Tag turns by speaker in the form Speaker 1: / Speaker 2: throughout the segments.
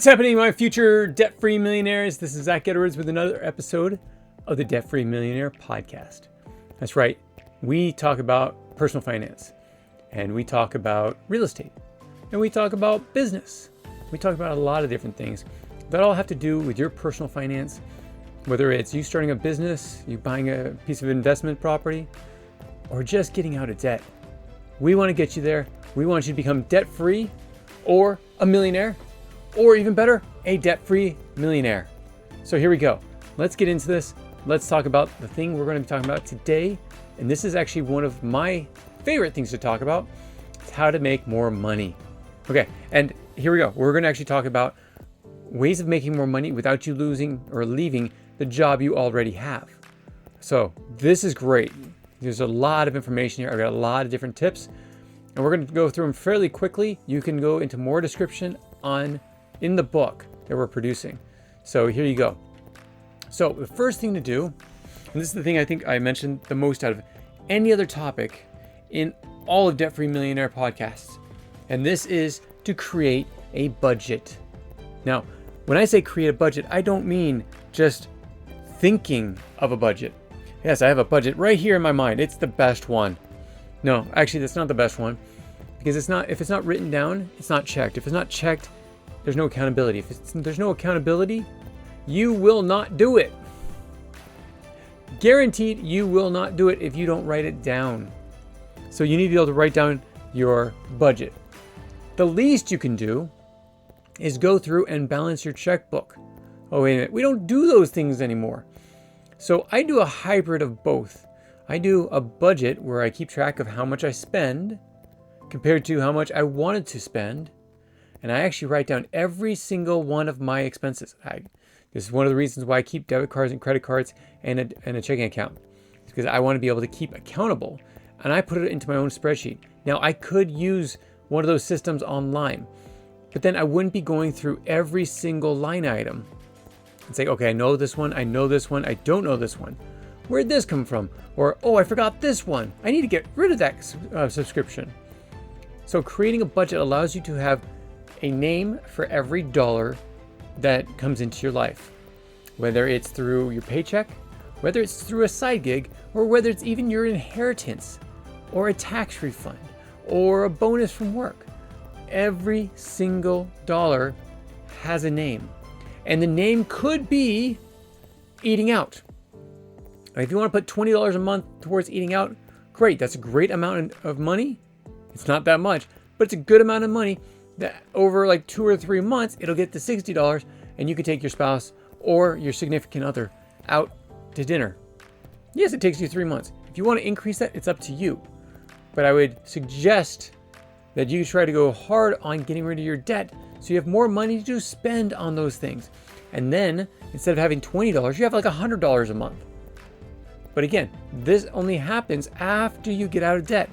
Speaker 1: What's happening, my future debt-free millionaires? This is Zach Edwards with another episode of the Debt-Free Millionaire podcast. That's right. We talk about personal finance, and we talk about real estate, and we talk about business. We talk about a lot of different things that all have to do with your personal finance, whether it's you starting a business, you buying a piece of investment property, or just getting out of debt. We want to get you there. We want you to become debt-free or a millionaire, or even better, a debt-free millionaire. So here we go. Let's get into this. Let's talk about the thing we're going to be talking about today. And this is actually one of my favorite things to talk about. It's how to make more money. Okay, and here we go. We're going to actually talk about ways of making more money without you losing or leaving the job you already have. So this is great. There's a lot of information here. I've got a lot of different tips, and we're going to go through them fairly quickly. You can go into more description in the book that we're producing. So here you go. So the first thing to do, and this is the thing I think I mentioned the most out of any other topic in all of Debt-Free Millionaire podcasts, and this is to create a budget. Now, when I say create a budget, I don't mean just thinking of a budget. Yes, I have a budget right here in my mind. It's the best one. No, actually, that's not the best one, because if it's not written down, it's not checked. If it's not checked, there's no accountability. If there's no accountability, you will not do it. Guaranteed, you will not do it if you don't write it down. So you need to be able to write down your budget. The least you can do is go through and balance your checkbook. Oh, wait a minute. We don't do those things anymore. So I do a hybrid of both. I do a budget where I keep track of how much I spend compared to how much I wanted to spend. And I actually write down every single one of my expenses. This is one of the reasons why I keep debit cards and credit cards and a checking account. It's because I want to be able to keep accountable, and I put it into my own spreadsheet. Now, I could use one of those systems online, but then I wouldn't be going through every single line item and say, okay, I know this one, I don't know this one. Where'd this come from? Or, oh, I forgot this one. I need to get rid of that subscription. So creating a budget allows you to have a name for every dollar that comes into your life, whether it's through your paycheck, whether it's through a side gig, or whether it's even your inheritance or a tax refund or a bonus from work. Every single dollar has a name, and the name could be eating out. If you want to put $20 a month towards eating out, great. That's a great amount of money. It's not that much, but it's a good amount of money that over like 2 or 3 months, it'll get to $60, and you can take your spouse or your significant other out to dinner. Yes, it takes you 3 months. If you want to increase that, it's up to you. But I would suggest that you try to go hard on getting rid of your debt so you have more money to spend on those things. And then instead of having $20, you have like $100 a month. But again, this only happens after you get out of debt,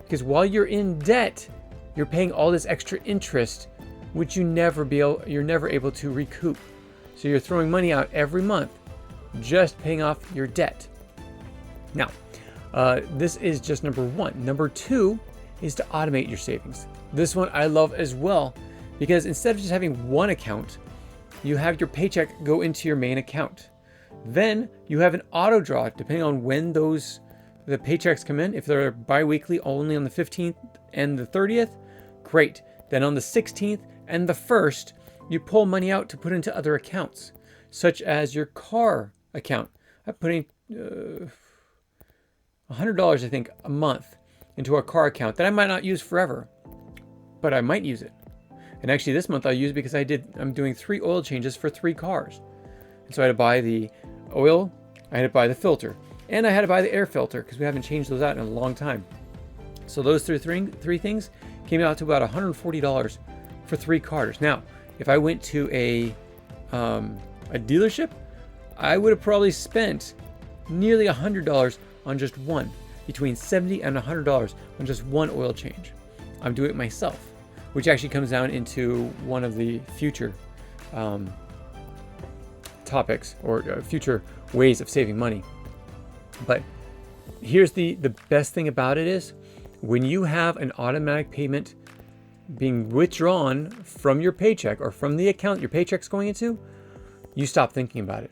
Speaker 1: because while you're in debt, you're paying all this extra interest, which you're never able to recoup. So you're throwing money out every month, just paying off your debt. Now, this is just number one. Number two is to automate your savings. This one I love as well, because instead of just having one account, you have your paycheck go into your main account. Then you have an auto draw, depending on when the paychecks come in. If they're bi-weekly, only on the 15th and the 30th, great. Then on the 16th and the 1st, you pull money out to put into other accounts, such as your car account. I'm putting $100, I think, a month into a car account that I might not use forever, but I might use it. And actually this month I'll use it because I'm doing 3 oil changes for 3 cars. And so I had to buy the oil, I had to buy the filter, and I had to buy the air filter because we haven't changed those out in a long time. So those three things came out to about $140 for 3 cars. Now, if I went to a dealership, I would have probably spent nearly $100 on just one, between $70 and $100 on just one oil change. I'm doing it myself, which actually comes down into one of the future topics or future ways of saving money. But here's the best thing about it is when you have an automatic payment being withdrawn from your paycheck or from the account your paycheck's going into, you stop thinking about it.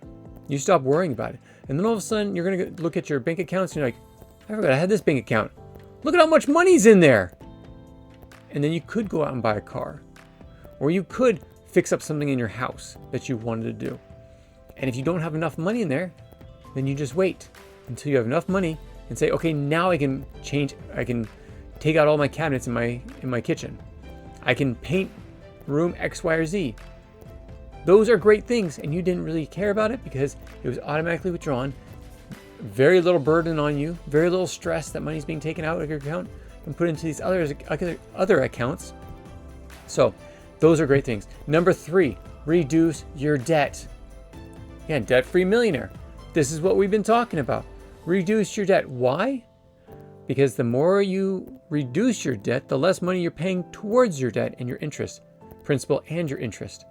Speaker 1: You stop worrying about it. And then all of a sudden, you're going to look at your bank accounts and you're like, I forgot I had this bank account. Look at how much money's in there. And then you could go out and buy a car. Or you could fix up something in your house that you wanted to do. And if you don't have enough money in there, then you just wait until you have enough money and say, okay, now I can take out all my cabinets in my kitchen. I can paint room X, Y, or Z. Those are great things, and you didn't really care about it because it was automatically withdrawn. Very little burden on you, very little stress that money's being taken out of your account and put into these other accounts. So those are great things. Number 3, reduce your debt. Again, debt-free millionaire. This is what we've been talking about. Reduce your debt. Why? Because the more you reduce your debt, the less money you're paying towards your debt and your interest, principal and your interest.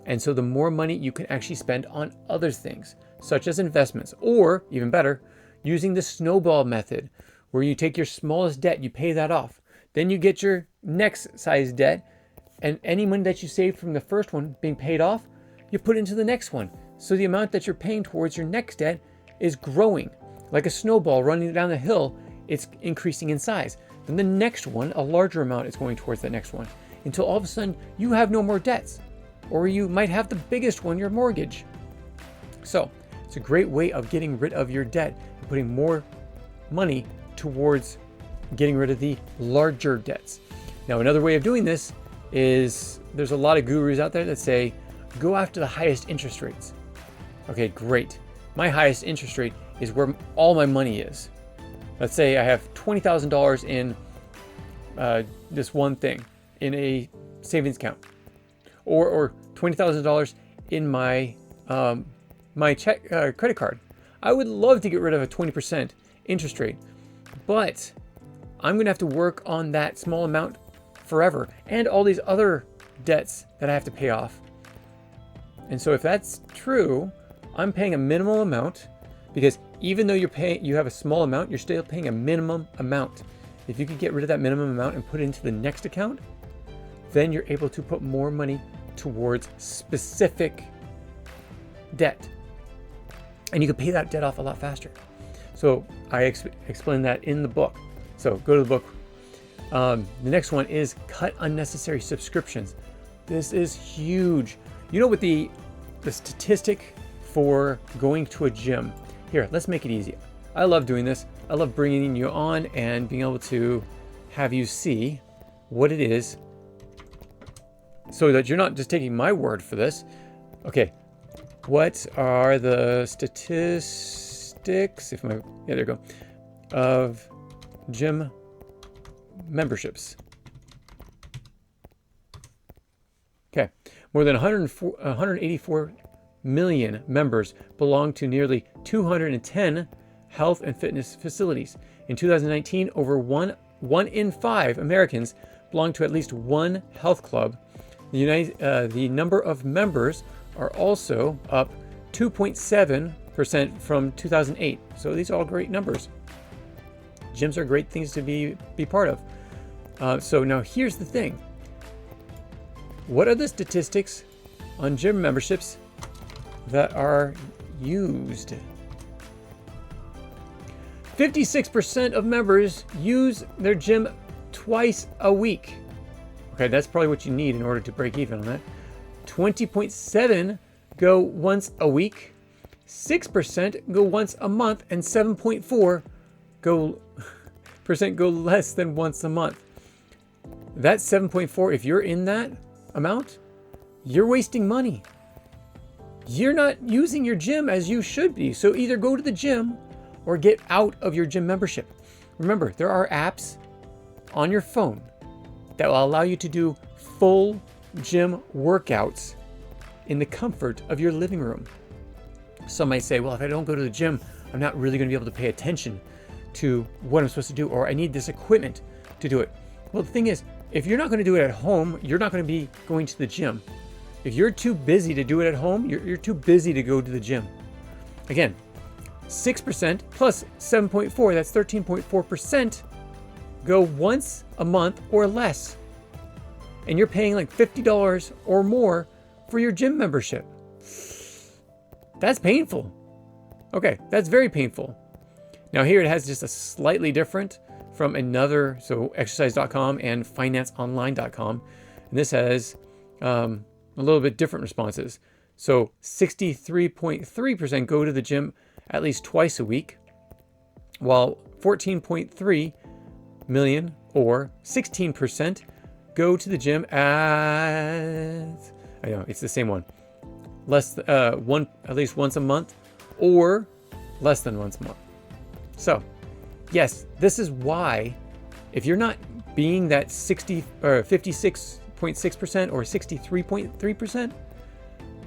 Speaker 1: And so the more money you can actually spend on other things, such as investments, or even better, using the snowball method, where you take your smallest debt, you pay that off. Then you get your next size debt, and any money that you saved from the first one being paid off, you put into the next one. So the amount that you're paying towards your next debt is growing. Like a snowball running down the hill, it's increasing in size. Then the next one, a larger amount is going towards that next one, until all of a sudden you have no more debts. Or you might have the biggest one, your mortgage. So it's a great way of getting rid of your debt and putting more money towards getting rid of the larger debts. Now, another way of doing this is there's a lot of gurus out there that say, go after the highest interest rates. Okay, great. My highest interest rate is where all my money is. Let's say I have $20,000 in this one thing in a savings account. Or $20,000 in my credit card. I would love to get rid of a 20% interest rate, but I'm going to have to work on that small amount forever and all these other debts that I have to pay off. And so if that's true, I'm paying a minimum amount, because even though you have a small amount, you're still paying a minimum amount. If you could get rid of that minimum amount and put it into the next account, then you're able to put more money towards specific debt. And you can pay that debt off a lot faster. So I explain that in the book. So go to the book. The next one is cut unnecessary subscriptions. This is huge. You know what the statistic for going to a gym? Here, let's make it easy. I love doing this. I love bringing you on and being able to have you see what it is, so that you're not just taking my word for this. Okay, what are the statistics? There you go, of gym memberships? Okay, more than 184 million members belong to nearly 210 health and fitness facilities. In 2019, over one in 5 Americans belong to at least one health club. The number of members are also up 2.7% from 2008. So these are all great numbers. Gyms are great things to be part of. So now here's the thing. What are the statistics on gym memberships that are used? 56% of members use their gym twice a week. Okay, that's probably what you need in order to break even on that. 20.7 go once a week, 6% go once a month, and 7.4% go less than once a month. That 7.4, if you're in that amount, you're wasting money. You're not using your gym as you should be. So either go to the gym or get out of your gym membership. Remember, there are apps on your phone that will allow you to do full gym workouts in the comfort of your living room. Some might say, well, if I don't go to the gym, I'm not really going to be able to pay attention to what I'm supposed to do, or I need this equipment to do it. Well, the thing is, if you're not going to do it at home, you're not going to be going to the gym. If you're too busy to do it at home, you're too busy to go to the gym. Again, 6% plus 7.4, that's 13.4%, go once a month or less. and you're paying like $50 or more for your gym membership. That's painful. Okay, that's very painful. Now here it has just a slightly different from another, so exercise.com and financeonline.com. And this has a little bit different responses. So 63.3% go to the gym at least twice a week, while 14.3 million or 16% go to the gym at, I know it's the same one, at least once a month or less than once a month. So yes, this is why if you're not being that 56.6% or 63.3%,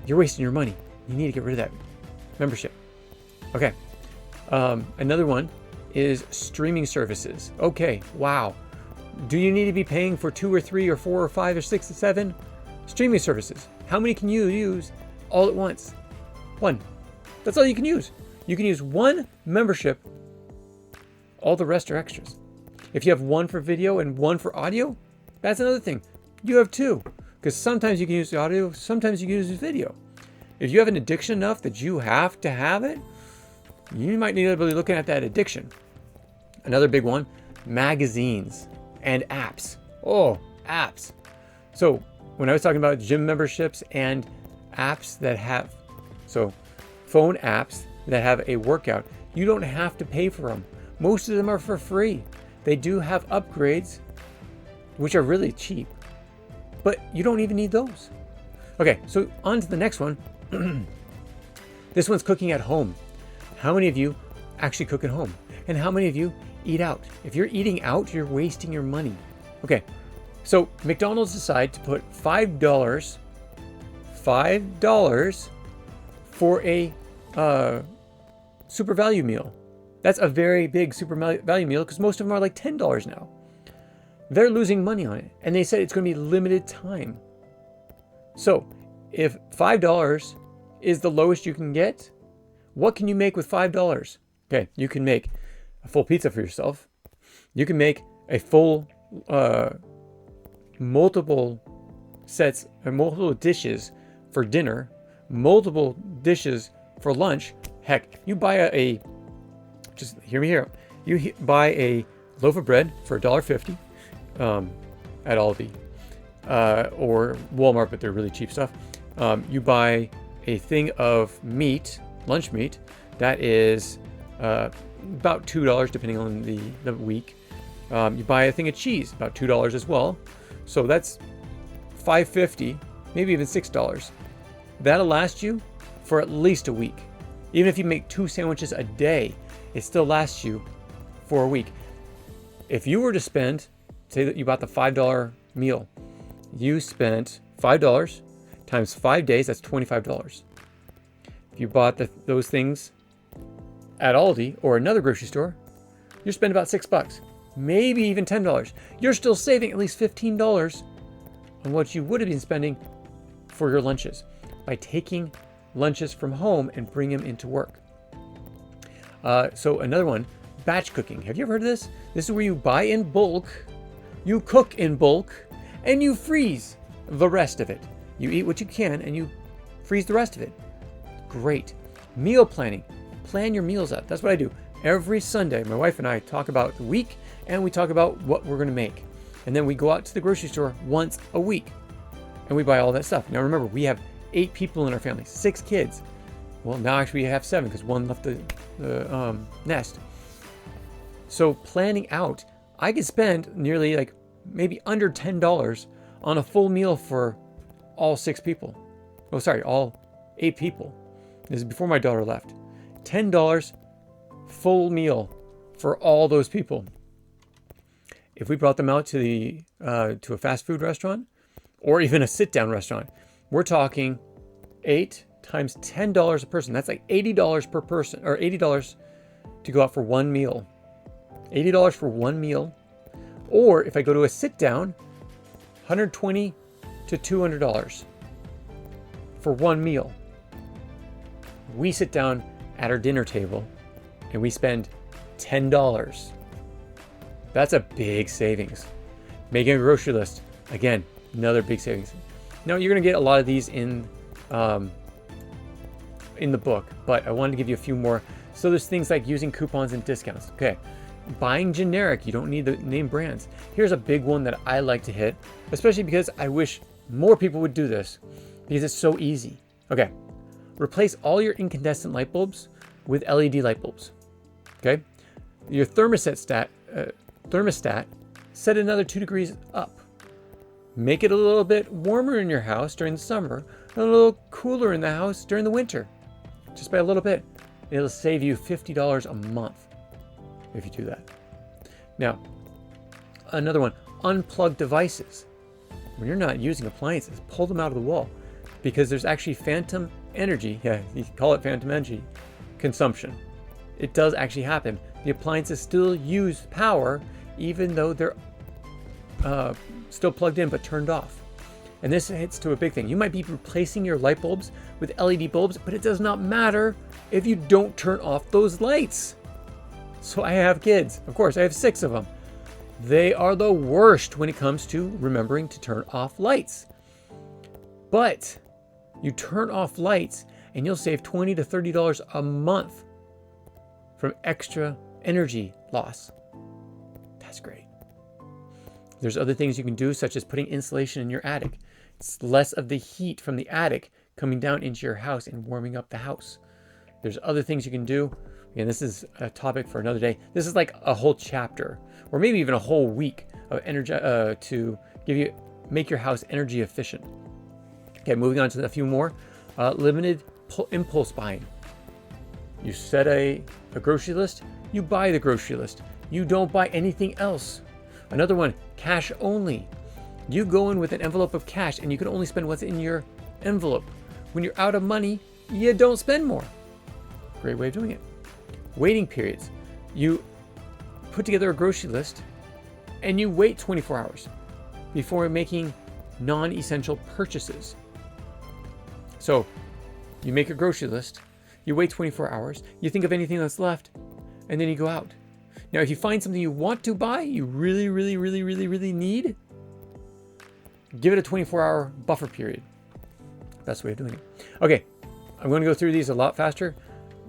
Speaker 1: you're wasting your money. You need to get rid of that membership. Okay. Another one is streaming services. Okay. Wow. Do you need to be paying for 2 or 3 or 4 or 5 or 6 or 7 streaming services? How many can you use all at once? 1. That's all you can use. You can use 1 membership. All the rest are extras. If you have 1 for video and 1 for audio, that's another thing. You have 2, because sometimes you can use the audio, sometimes you can use the video. If you have an addiction enough that you have to have it, you might need to be looking at that addiction. Another big one, magazines and apps. Oh, apps. So when I was talking about gym memberships and apps that have, so phone apps that have a workout, you don't have to pay for them. Most of them are for free. They do have upgrades, which are really cheap, but you don't even need those. Okay, so on to the next one. This one's cooking at home. How many of you actually cook at home? And how many of you eat out? If you're eating out, you're wasting your money. Okay, so McDonald's decided to put $5 for a super value meal. That's a very big super value meal because most of them are like $10 now. They're losing money on it. And they said it's going to be limited time. So if $5 is the lowest you can get, what can you make with $5? Okay, you can make a full pizza for yourself. You can make a full multiple sets or multiple dishes for dinner, multiple dishes for lunch. Heck, you buy just hear me here. You buy a loaf of bread for $1.50 at Aldi or Walmart, but they're really cheap stuff. You buy a thing of meat, lunch meat, that is about $2 depending on the week. You buy a thing of cheese, about $2 as well. So that's $5.50, maybe even $6. That'll last you for at least a week. Even if you make 2 sandwiches a day, it still lasts you for a week. If you were to spend, say that you bought the $5 meal, you spent $5 times 5 days, that's $25. If you bought those things at Aldi or another grocery store, you're spending about $6, maybe even $10. You're still saving at least $15 on what you would have been spending for your lunches by taking lunches from home and bring them into work. So another one, batch cooking. Have you ever heard of this? This is where you buy in bulk, you cook in bulk, and you freeze the rest of it. You eat what you can and you freeze the rest of it. Great. Meal planning. Plan your meals out. That's what I do. Every Sunday, my wife and I talk about the week and we talk about what we're going to make. And then we go out to the grocery store once a week and we buy all that stuff. Now remember, we have 8 people in our family, 6 kids. Well, now actually we have 7 because one left the nest. So planning out, I could spend nearly like maybe under $10 on a full meal for all 6 people. Oh, sorry, all 8 people. This is before my daughter left. $10 full meal for all those people. If we brought them out to to a fast food restaurant or even a sit-down restaurant, we're talking 8 times $10 a person. That's like $80 per person, or $80 to go out for one meal. $80 for one meal. Or if I go to a sit-down, $120 to $200 for one meal. We sit down at our dinner table and we spend $10. That's a big savings. Making a grocery list. Again, Another big savings. Now you're going to get a lot of these in the book, but I wanted to give you a few more. So there's things like using coupons and discounts. Okay, buying generic. You don't need the name brands. Here's a big one that I like to hit, especially because I wish more people would do this because it's so easy. Okay, replace all your incandescent light bulbs with LED light bulbs. Okay, your thermostat, set another 2 degrees up. Make it a little bit warmer in your house during the summer, and a little cooler in the house during the winter, just by a little bit. It'll save you $50 a month if you do that. Now, another one, unplug devices. When you're not using appliances, pull them out of the wall because there's actually phantom energy. Yeah, you can call it phantom energy consumption. It does actually happen. The appliances still use power even though they're still plugged in but turned off. And this hits to a big thing. You might be replacing your light bulbs with LED bulbs, but it does not matter if you don't turn off those lights. So I have kids. Of course, I have 6 of them. They are the worst when it comes to remembering to turn off lights. But you turn off lights and you'll save $20 to $30 a month from extra energy loss. That's great. There's other things you can do, such as putting insulation in your attic. It's less of the heat from the attic coming down into your house and warming up the house. There's other things you can do. And this is a topic for another day. This is like a whole chapter, or maybe even a whole week of energy to make your house energy efficient. Okay, moving on to a few more. Limited impulse buying. You set a grocery list, you buy the grocery list. You don't buy anything else. Another one, cash only. You go in with an envelope of cash and you can only spend what's in your envelope. When you're out of money, you don't spend more. Great way of doing it. Waiting periods. You put together a grocery list and you wait 24 hours before making non-essential purchases. So you make a grocery list, you wait 24 hours, you think of anything that's left, and then you go out. Now, if you find something you want to buy, you really need, give it a 24-hour buffer period. Best way of doing it. Okay, I'm going to go through these a lot faster.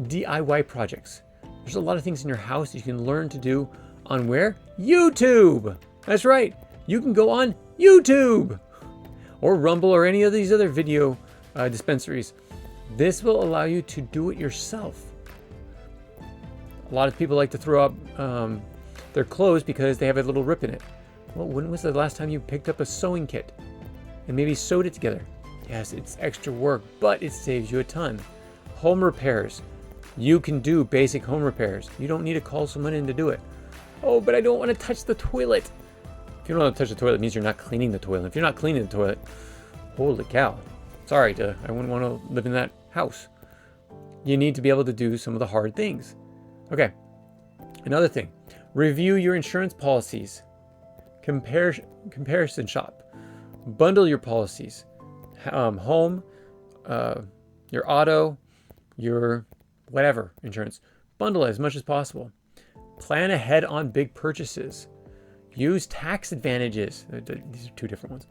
Speaker 1: DIY projects. There's a lot of things in your house you can learn to do on where? YouTube. That's right. You can go on YouTube or Rumble or any of these other video dispensaries. This will allow you to do it yourself. A lot of people like to throw up their clothes because they have a little rip in it. Well, when was the last time you picked up a sewing kit and maybe sewed it together? Yes, it's extra work, but it saves you a ton. Home repairs. You can do basic home repairs. You don't need to call someone in to do it. Oh, but I don't want to touch the toilet. If you don't want to touch the toilet, it means you're not cleaning the toilet. If you're not cleaning the toilet, holy cow. Sorry, I wouldn't want to live in that house. You need to be able to do some of the hard things. Okay, another thing. Review your insurance policies. Comparison shop. Bundle your policies. Home, your auto, your whatever insurance. Bundle it as much as possible. Plan ahead on big purchases. Use tax advantages. These are 2 different ones.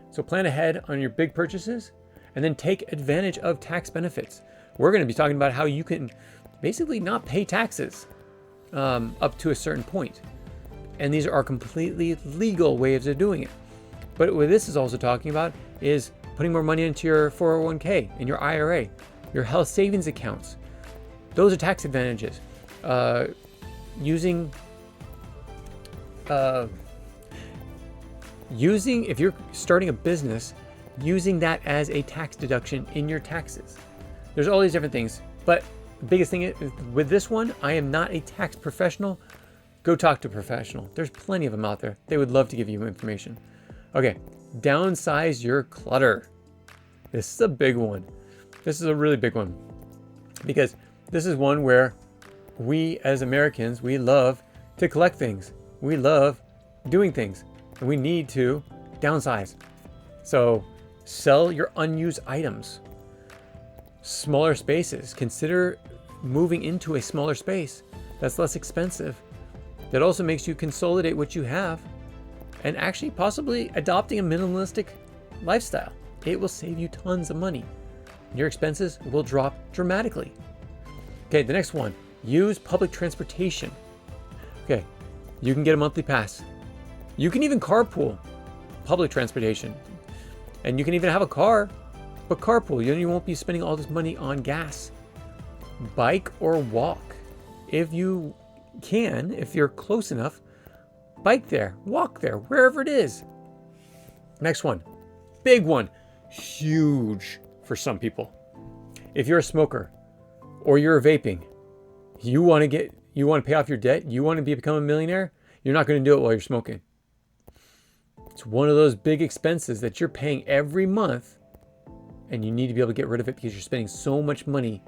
Speaker 1: So plan ahead on your big purchases and then take advantage of tax benefits. We're going to be talking about how you can basically not pay taxes up to a certain point. And these are completely legal ways of doing it. But what this is also talking about is putting more money into your 401k and your IRA, your health savings accounts. Those are tax advantages. Using, if you're starting a business, using that as a tax deduction in your taxes. There's all these different things, but the biggest thing is, with this one, I am not a tax professional. Go talk to a professional. There's plenty of them out there. They would love to give you information. Okay, downsize your clutter. This is a big one. This is a really big one because this is one where we as Americans, we love to collect things. We love doing things and we need to downsize. So sell your unused items. Smaller spaces. Consider moving into a smaller space that's less expensive. That also makes you consolidate what you have and actually possibly adopting a minimalistic lifestyle. It will save you tons of money. Your expenses will drop dramatically. Okay, the next one, use public transportation. Okay, you can get a monthly pass. You can even carpool public transportation. And you can even have a car, but carpool. You won't be spending all this money on gas. Bike or walk. If you can, if you're close enough, bike there, walk there, wherever it is. Next one, big one, huge for some people. If you're a smoker or you're vaping, you want to pay off your debt, you want to become a millionaire, you're not going to do it while you're smoking. It's one of those big expenses that you're paying every month, and you need to be able to get rid of it because you're spending so much money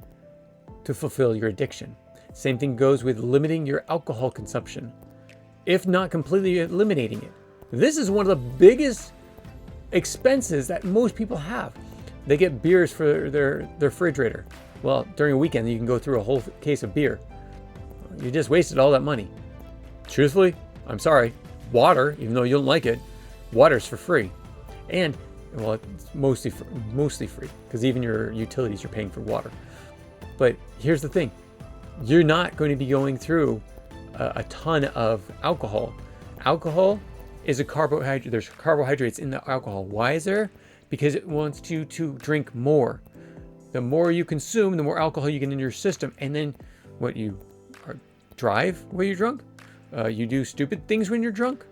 Speaker 1: to fulfill your addiction. Same thing goes with limiting your alcohol consumption, if not completely eliminating it. This is one of the biggest expenses that most people have. They get beers for their refrigerator. Well, during a weekend, you can go through a whole case of beer. You just wasted all that money. Truthfully, I'm sorry, water, even though you don't like it, water's for free. And, well, it's mostly free, because even your utilities, you're paying for water. But here's the thing. You're not going to be going through a ton of alcohol. Alcohol is a carbohydrate. There's carbohydrates in the alcohol. Why is there? Because it wants you to drink more. The more you consume, the more alcohol you get into your system. And then what, you drive when you're drunk? You do stupid things when you're drunk?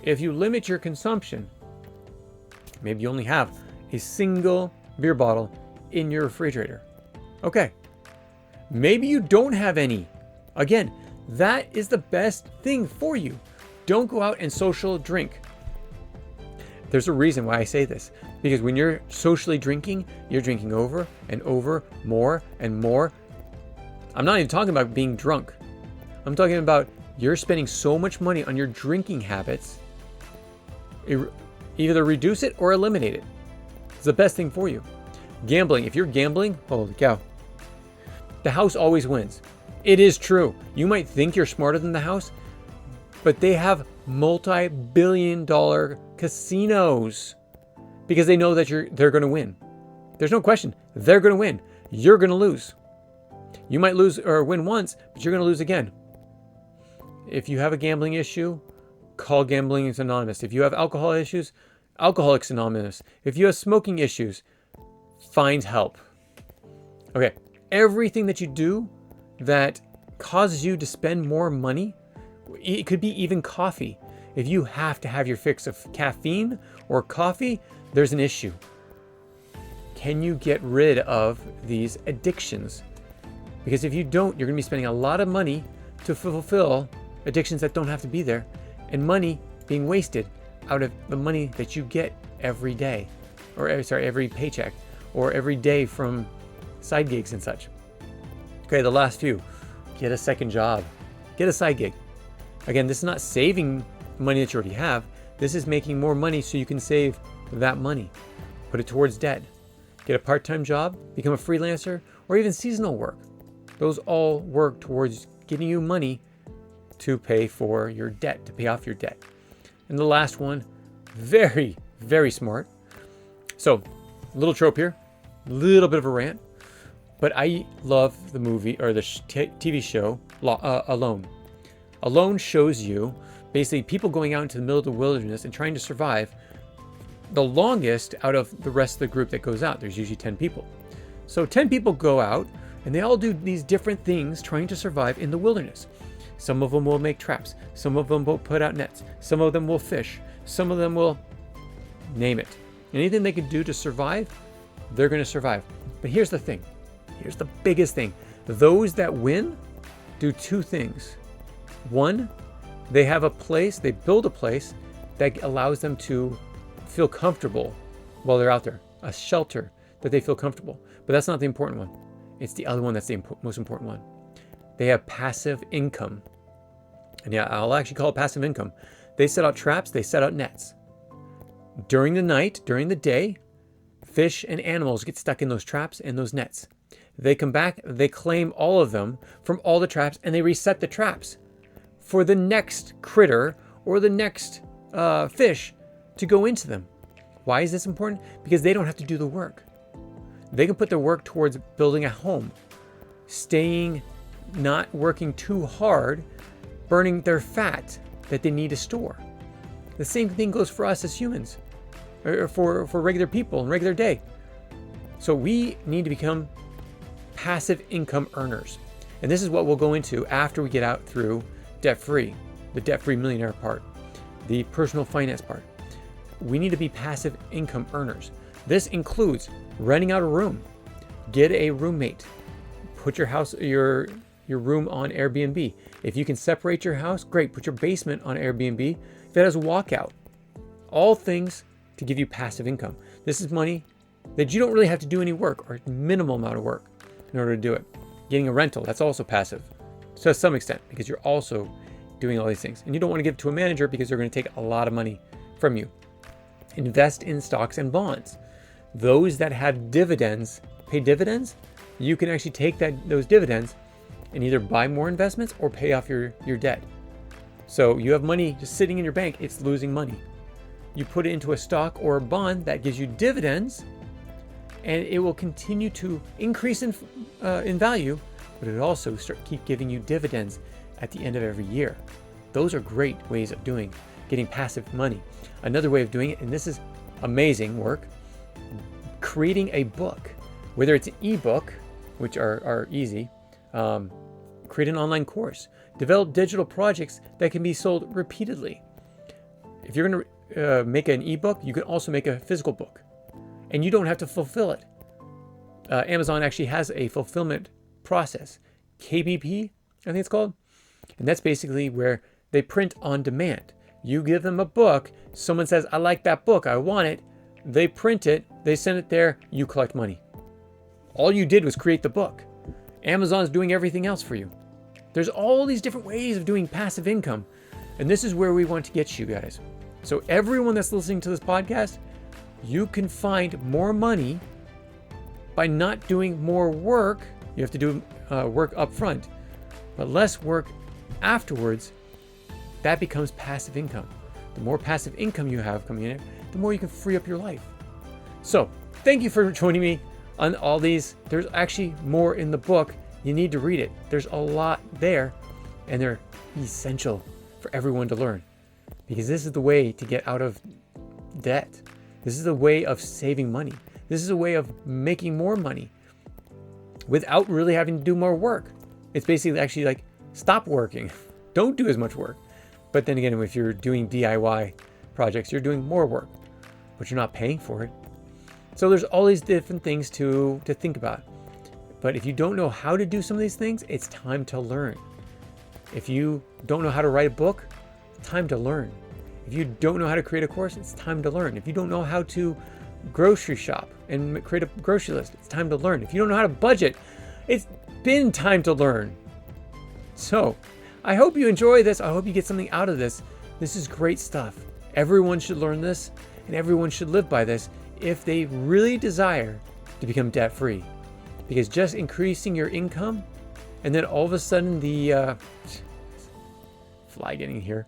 Speaker 1: If you limit your consumption, maybe you only have a single beer bottle in your refrigerator. Okay. Maybe you don't have any. Again, that is the best thing for you. Don't go out and social drink. There's a reason why I say this. Because when you're socially drinking, you're drinking over and over, more and more. I'm not even talking about being drunk. I'm talking about you're spending so much money on your drinking habits. Either reduce it or eliminate it. It's the best thing for you. Gambling. If you're gambling, holy cow. The house always wins. It is true. You might think you're smarter than the house, but they have multi-billion-dollar casinos because they know that they're going to win. There's no question. They're going to win. You're going to lose. You might lose or win once, but you're going to lose again. If you have a gambling issue, call Gambling Anonymous. If you have alcohol issues, Alcoholics Anonymous. If you have smoking issues, find help. Okay, everything that you do that causes you to spend more money, it could be even coffee. If you have to have your fix of caffeine or coffee, there's an issue. Can you get rid of these addictions? Because if you don't, you're going to be spending a lot of money to fulfill addictions that don't have to be there, and money being wasted out of the money that you get every day, or every paycheck, or every day from side gigs and such. Okay, the last few. Get a second job. Get a side gig. Again, this is not saving money that you already have. This is making more money so you can save that money. Put it towards debt. Get a part-time job, become a freelancer, or even seasonal work. Those all work towards getting you money to pay for your debt, to pay off your debt. And the last one, very, very smart. So, little trope here, little bit of a rant, but I love the movie or the TV show Alone. Alone shows you basically people going out into the middle of the wilderness and trying to survive the longest out of the rest of the group that goes out. There's usually 10 people. So 10 people go out and they all do these different things trying to survive in the wilderness. Some of them will make traps. Some of them will put out nets. Some of them will fish. Some of them will name it. Anything they can do to survive, they're going to survive. But here's the thing. Here's the biggest thing. Those that win do two things. One, they have a place, they build a place that allows them to feel comfortable while they're out there. A shelter that they feel comfortable. But that's not the important one. It's the other one that's the most important one. They have passive income. And yeah, I'll actually call it passive income. They set out traps, they set out nets. During the night, during the day, fish and animals get stuck in those traps and those nets. They come back, they claim all of them from all the traps, and they reset the traps for the next critter or the next fish to go into them. Why is this important? Because they don't have to do the work. They can put their work towards building a home, not working too hard, burning their fat that they need to store. The same thing goes for us as humans, or for regular people in regular day. So we need to become passive income earners. And this is what we'll go into after we get out through debt-free, the debt-free millionaire part, the personal finance part. We need to be passive income earners. This includes renting out a room, get a roommate, put your room on Airbnb. If you can separate your house, great, put your basement on Airbnb. If it has a walkout, all things to give you passive income. This is money that you don't really have to do any work or minimal amount of work in order to do it. Getting a rental, that's also passive to some extent because you're also doing all these things. And you don't want to give it to a manager because they're going to take a lot of money from you. Invest in stocks and bonds. Those that have dividends, pay dividends, you can actually take those dividends and either buy more investments or pay off your debt. So you have money just sitting in your bank, it's losing money. You put it into a stock or a bond that gives you dividends, and it will continue to increase in value, but it also keep giving you dividends at the end of every year. Those are great ways of getting passive money. Another way of doing it, and this is amazing work, creating a book, whether it's an ebook, which are easy, create an online course, develop digital projects that can be sold repeatedly. If you're going to make an ebook, you can also make a physical book, and you don't have to fulfill it. Amazon actually has a fulfillment process, KBP, I think it's called, and that's basically where they print on demand. You give them a book, someone says, I like that book, I want it, they print it, they send it there, you collect money. All you did was create the book. Amazon's doing everything else for you. There's all these different ways of doing passive income, and this is where we want to get you guys. So everyone that's listening to this podcast, you can find more money by not doing more work. You have to do work up front, but less work afterwards. That becomes passive income. The more passive income you have coming in, the more you can free up your life. So thank you for joining me on all these. There's actually more in the book. You need to read it. There's a lot there, and they're essential for everyone to learn, because this is the way to get out of debt. This is the way of saving money. This is a way of making more money without really having to do more work. It's basically actually like stop working. Don't do as much work. But then again, if you're doing DIY projects, you're doing more work, but you're not paying for it. So there's all these different things to think about. But if you don't know how to do some of these things, it's time to learn. If you don't know how to write a book, it's time to learn. If you don't know how to create a course, it's time to learn. If you don't know how to grocery shop and create a grocery list, it's time to learn. If you don't know how to budget, it's been time to learn. So I hope you enjoy this. I hope you get something out of this. This is great stuff. Everyone should learn this, and everyone should live by this if they really desire to become debt-free. Because just increasing your income, and then all of a sudden the fly getting here,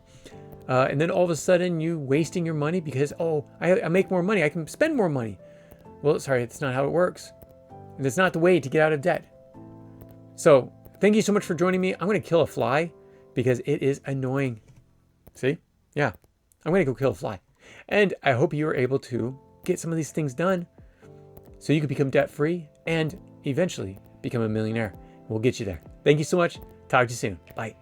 Speaker 1: and then all of a sudden you wasting your money because, I make more money, I can spend more money. Well, sorry, that's not how it works. And that's not the way to get out of debt. So thank you so much for joining me. I'm going to kill a fly because it is annoying. See? Yeah, I'm going to go kill a fly. And I hope you are able to get some of these things done so you can become debt-free and eventually become a millionaire. We'll get you there. Thank you so much. Talk to you soon. Bye.